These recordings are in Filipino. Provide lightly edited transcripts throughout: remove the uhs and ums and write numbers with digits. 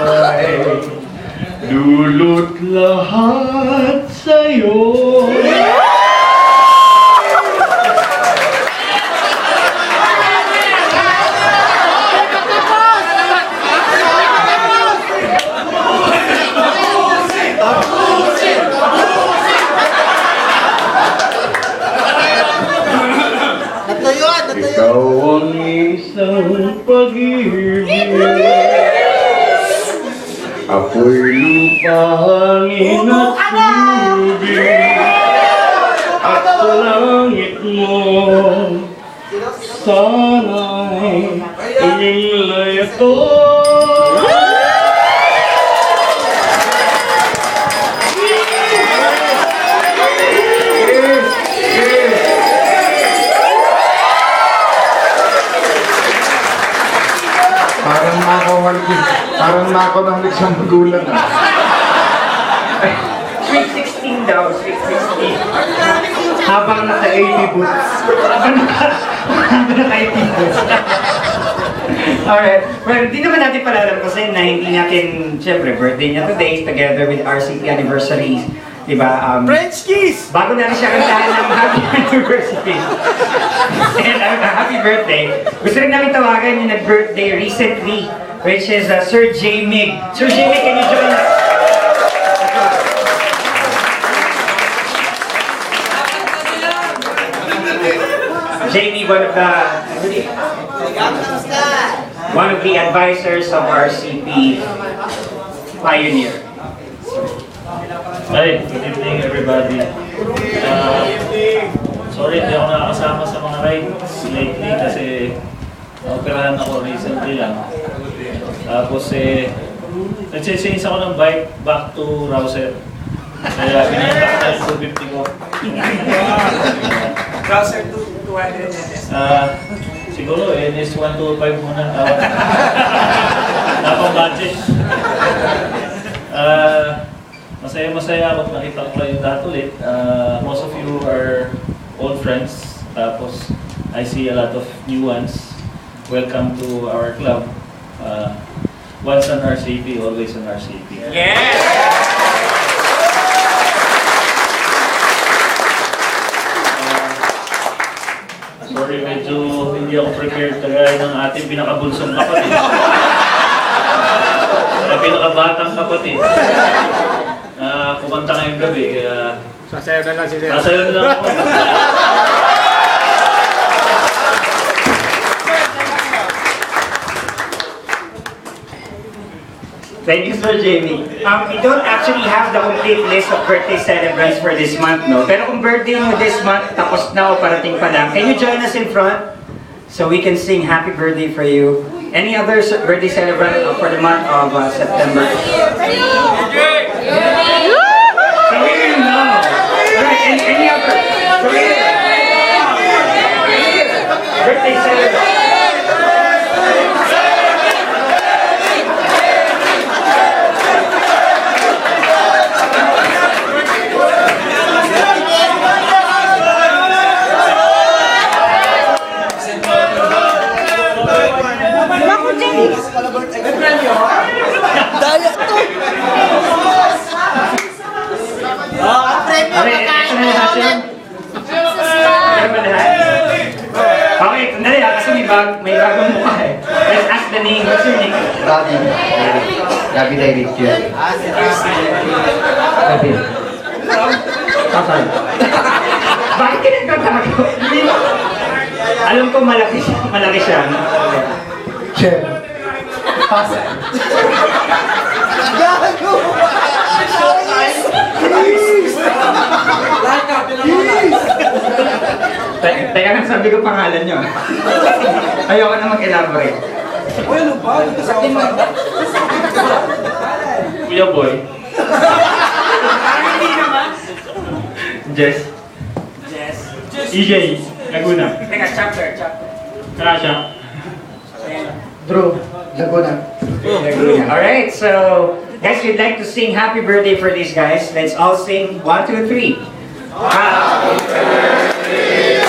ay lulot lahat sa'yo. Ikaw ang isang pag-ibig, ako'y lupa, hangin at tubig, at sa langit mo sana'y umilay ako. Parang nako ng isang magulang. Sweet 16 daw, sweet 16. Habang naka-80 boots. Habang naka-80 boots. Alright. Well, di naman natin palalampasin na hindi natin, syempre, birthday niya today together with RCP anniversaries. Diba? French kiss! Bago natin siya kantahan ng happy anniversary. And happy birthday. Gusto rin namin tawagan yung nag-birthday recently, which is Sir J. Mig. Sir J. Mig, can you join us? Jamie, one of the advisors of RCP Pioneer. Hi, good evening everybody. Sorry, hindi ako nakakasama sa mga rides lately kasi naoperahan ako recently lang. Tapos nagsisings ako ng bike back to Rouser. Kaya binigyan ko ng 250 ko. Rouser 200 NS. Siguro NS 125 muna. Napang budget. Masaya-masaya ako nakita ko kayo lahat ulit. Most of you are old friends. Tapos, I see a lot of new ones. Welcome to our club. Once an RCP, always an RCP. Yes! Sorry, medyo hindi ako prepared kagaya ng ating pinakabulsong kapatid. Pinakabatang kapatid. Kumanta ngayong gabi, kaya... Sasayaw na lang si Sir. Sasayaw na lang ako. Thank you, Sir Jamie. We don't actually have the complete list of birthday celebrants for this month, no? Pero kung birthday mo this month, tapos na o parating pa lang, can you join us in front? So we can sing happy birthday for you. Any other birthday celebrant for the month of September? So we will know. Right, any other? So birthday celebrant. Daya to! Okay, sandali kasi may bagong mukha eh. Let's ask the name. What's your name? Gabi David Jr. Gabi. Saan? Bakit ka nagtatago? Alam ko malaki siya. Che. Gago! Teka nga, sabi ko pangalan nyo. Ayoko na mag-elaborate. Uy, ano ba? Kuya Boy. Hindi naman. Jess. EJ. Laguna. Teka, chapter. Rasha. Drew. Laguna. Alright, so guys, we'd like to sing happy birthday for these guys. Let's all sing 1, 2, 3. Happy birthday to you.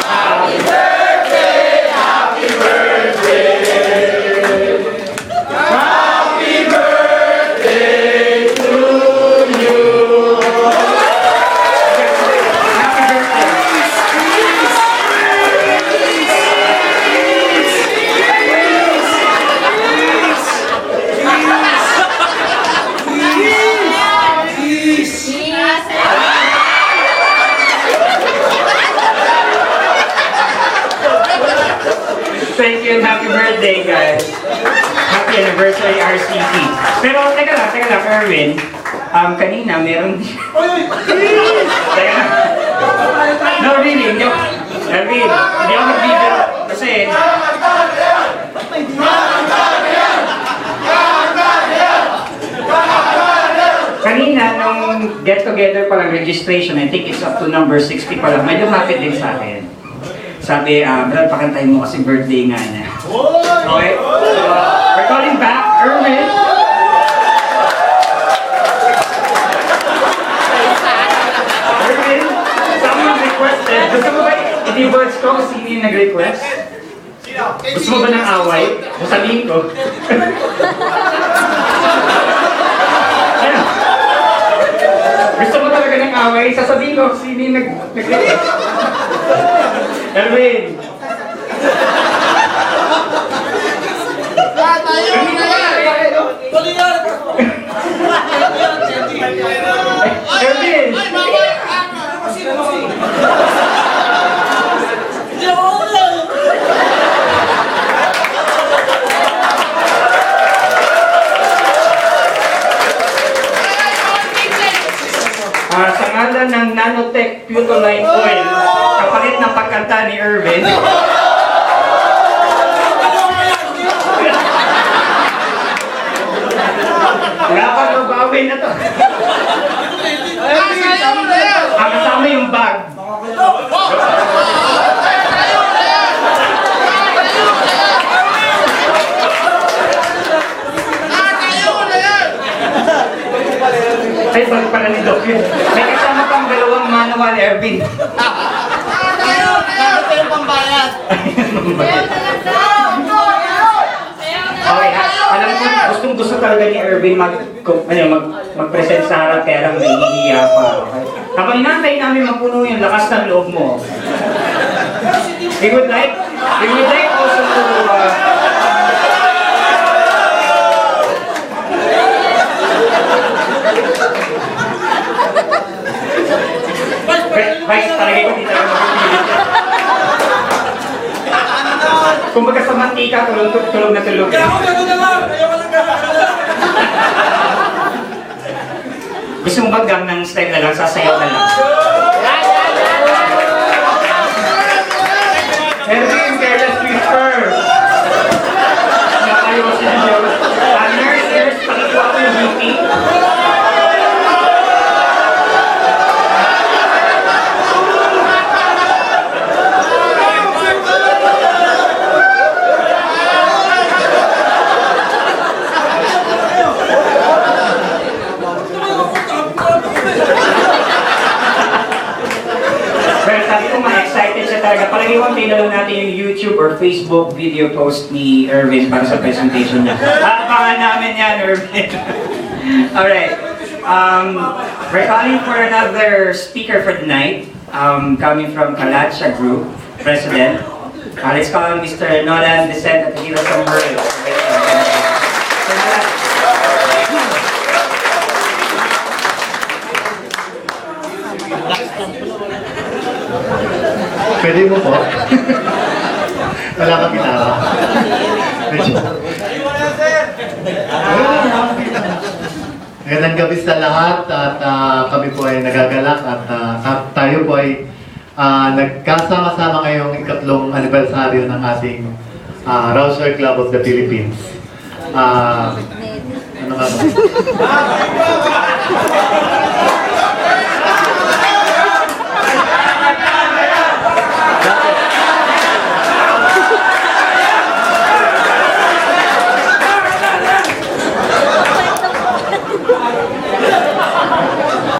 Happy birthday. Happy birthday. Thank you and happy birthday, guys. Happy anniversary, RCP. Pero, teka lang, Erwin. Kanina, meron... Teka lang. No, really, hindi ako... Erwin, hindi ako mag-video. Kasi... Kanina, nung get-together pa lang registration, I think it's up to number 60 pa lang, may lumapit din sa akin. Sabi, Brad, pakantayin mo kasi birthday nga niya. Okay? So, we're calling back, Erwin. Erwin, someone requested. Gusto mo ba i-diverge ko kung sino yung nag-request? Gusto mo ba ng away? Sabihin ko. Ano? Gusto mo talaga ng away? Sasabihin ko kung sino yung nag-request. Erwin! Erwin! Sa ngalan ng Nanotech Putoline Oil, kapalit ng pagkanta ni Erwin. Wala pa mabawi na to. Kasama yung bag. Ay, bag pala ni Doc yun. May kasama pang dalawang manual, Erwin. Okay, alam ko, gustong-gusto talaga ni Erwin mag-present sa harap, kaya lang nahihiya pa. Okay? Habang inantay namin mapuno yung lakas ng loob mo, we would like also to, Vice, talaga ko dito ako mapipilit. Kung baga sa mantika, tulog na tulog. Gusto mo ba Gangnam Style na lang, sasayaw na lang? Erwin, careless whisper! Nakayosin niyo. Nurse, pakikuha ko yung beauty. Palagiwan tayo na lang natin yung YouTube or Facebook video post ni Erwin para sa presentation niya. Abangan namin yan, Erwin. Alright. We're calling for another speaker for the night. Coming from Kalacha Group, President. Let's call Mr. Nolan Descent at give us some words. Pwede mo po? Wala kang gitara. Medyo. Magandang gabi sa lahat at kami po ay nagagalak at tayo po ay nagkasama-sama ngayong ikatlong anibersaryo ng ating Rouser Club of the Philippines. Ano nga ba?